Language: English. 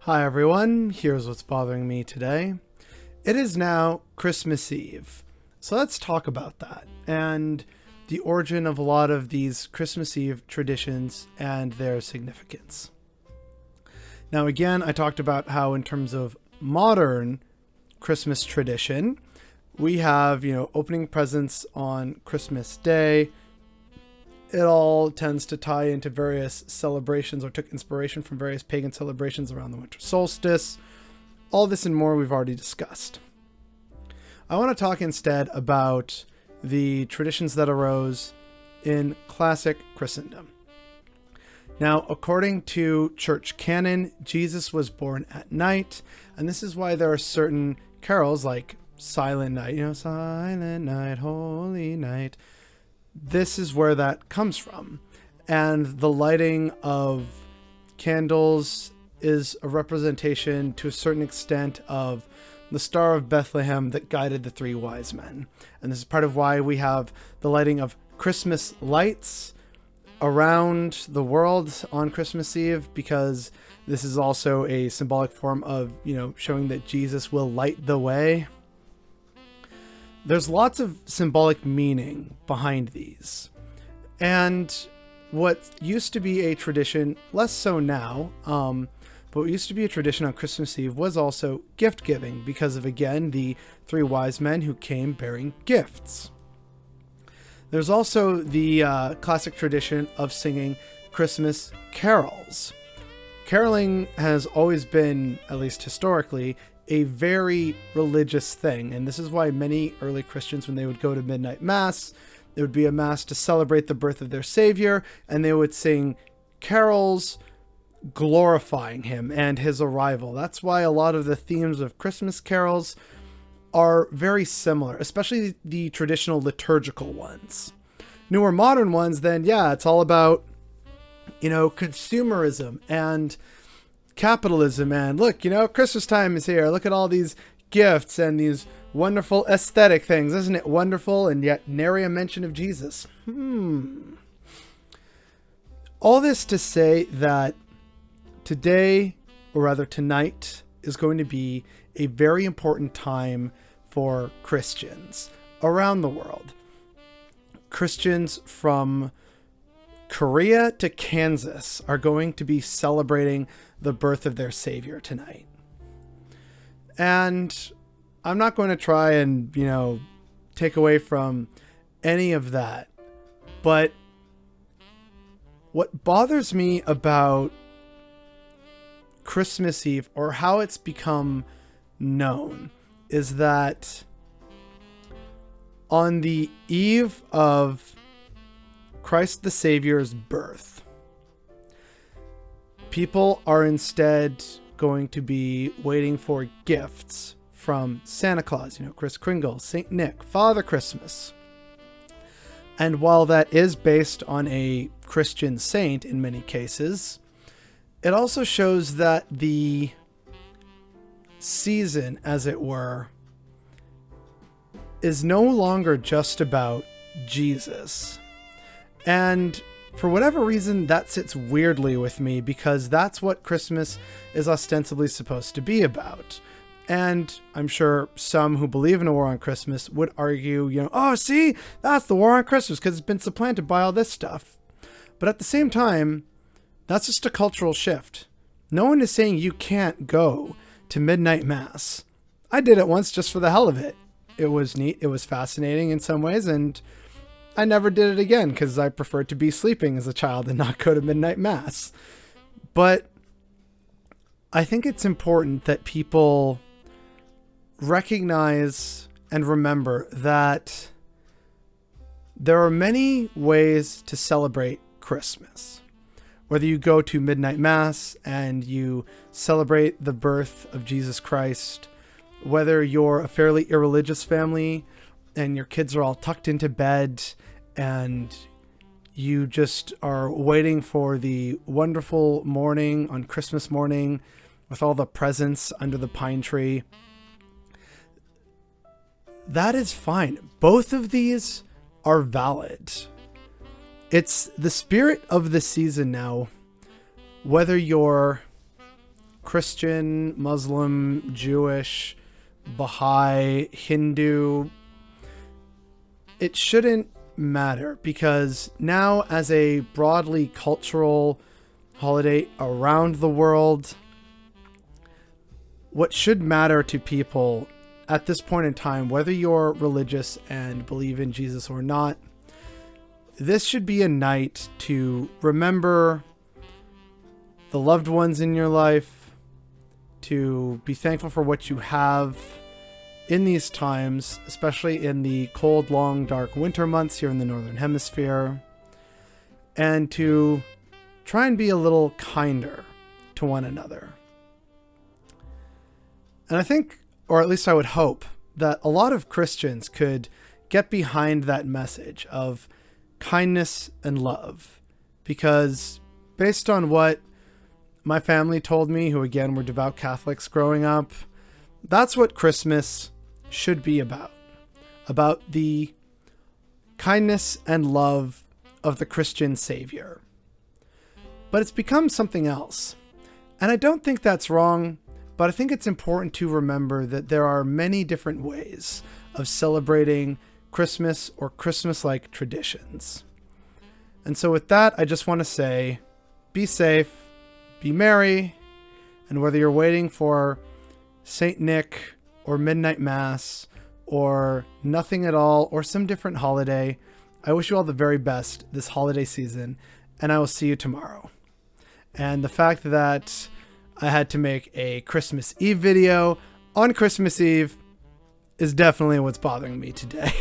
Hi everyone, here's what's bothering me today. It is now Christmas Eve, so let's talk about that and the origin of a lot of these Christmas Eve traditions and their significance. Now again, I talked about how in terms of modern Christmas tradition, we have, opening presents on Christmas Day. It all tends to tie into various celebrations or took inspiration from various pagan celebrations around the winter solstice. All this and more we've already discussed. I want to talk instead about the traditions that arose in classic Christendom. Now, according to church canon, Jesus was born at night, and this is why there are certain carols like Silent Night, Silent Night, Holy Night. This is where that comes from. And the lighting of candles is a representation to a certain extent of the Star of Bethlehem that guided the three wise men. And this is part of why we have the lighting of Christmas lights around the world on Christmas Eve, because this is also a symbolic form of, showing that Jesus will light the way. There's lots of symbolic meaning behind these. And what used to be a tradition, less so now, but what used to be a tradition on Christmas Eve was also gift giving because of, again, the three wise men who came bearing gifts. There's also the classic tradition of singing Christmas carols. Caroling has always been, at least historically, a very religious thing. And this is why many early Christians, when they would go to midnight mass, it would be a mass to celebrate the birth of their Savior, and they would sing carols glorifying him and his arrival. That's why a lot of the themes of Christmas carols are very similar, especially the traditional liturgical ones. Newer modern ones, then, it's all about, consumerism and capitalism, and look, Christmas time is here. Look at all these gifts and these wonderful aesthetic things. Isn't it wonderful? And yet nary a mention of Jesus. All this to say that today, or rather tonight, is going to be a very important time for Christians around the world. Christians from Korea to Kansas are going to be celebrating the birth of their Savior tonight. And I'm not going to try and, take away from any of that. But what bothers me about Christmas Eve, or how it's become known, is that on the eve of Christ the Saviour's birth, people are instead going to be waiting for gifts from Santa Claus, Kris Kringle, St. Nick, Father Christmas. And while that is based on a Christian saint in many cases, it also shows that the season, as it were, is no longer just about Jesus. And for whatever reason, that sits weirdly with me, because that's what Christmas is ostensibly supposed to be about. And I'm sure some who believe in a war on Christmas would argue, oh, see, that's the war on Christmas because it's been supplanted by all this stuff. But at the same time, that's just a cultural shift. No one is saying you can't go to midnight mass. I did it once just for the hell of it. It was neat. It was fascinating in some ways, and I never did it again because I preferred to be sleeping as a child and not go to midnight mass. But I think it's important that people recognize and remember that there are many ways to celebrate Christmas. Whether you go to midnight mass and you celebrate the birth of Jesus Christ, whether you're a fairly irreligious family and your kids are all tucked into bed and you just are waiting for the wonderful morning on Christmas morning with all the presents under the pine tree, that is fine. Both of these are valid. It's the spirit of the season now, whether you're Christian, Muslim, Jewish, Baha'i, Hindu, it shouldn't matter, because now, as a broadly cultural holiday around the world, what should matter to people at this point in time, whether you're religious and believe in Jesus or not, this should be a night to remember the loved ones in your life, to be thankful for what you have in these times, especially in the cold, long, dark winter months here in the Northern Hemisphere, and to try and be a little kinder to one another. And I think, or at least I would hope, that a lot of Christians could get behind that message of kindness and love, because based on what my family told me, who again were devout Catholics growing up, that's what Christmas should be about the kindness and love of the Christian Savior. But it's become something else. And I don't think that's wrong, but I think it's important to remember that there are many different ways of celebrating Christmas or Christmas-like traditions. And so with that, I just want to say, be safe, be merry, and whether you're waiting for Saint Nick or Midnight Mass or nothing at all or some different holiday, I wish you all the very best this holiday season, and I will see you tomorrow. And the fact that I had to make a Christmas Eve video on Christmas Eve is definitely what's bothering me today.